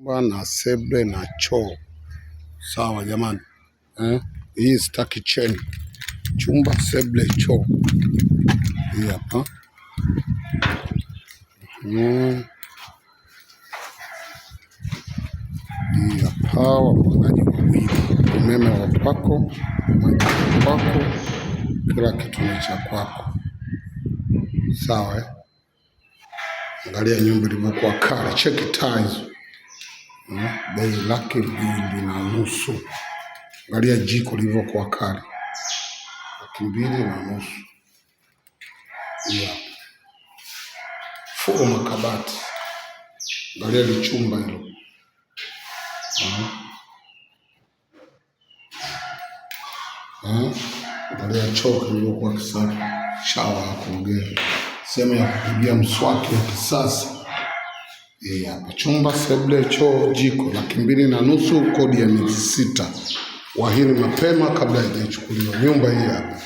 Chumba na sebule na choo. Sawa jamani, hii sitaki cheni. Chumba, sebule, choo. Hii hapa. Hii hapa, wapangaji wawili. Umeme wa kwako, maji wa kwako, kila kitu ni cha kwako. Sawa Angalia nyumba ilivyokuwa kali. Cheki tiles. Bei laki 2.5. Angalia jiko lilivyokuwa kali. 2.5. Yeah. Fuko makabati. Angalia lichumba hilo. Angalia choo kilivyokuwa kisafi. Shawa ya kuogea. Sehemu ya kupigia mswaki wa kisasa. Hapa chumba, sebule, choo, jiko. 2.5, kodi ya miezi 6. Wahiri mapema kabla haijachukuliwa. Nyumba hii hapa.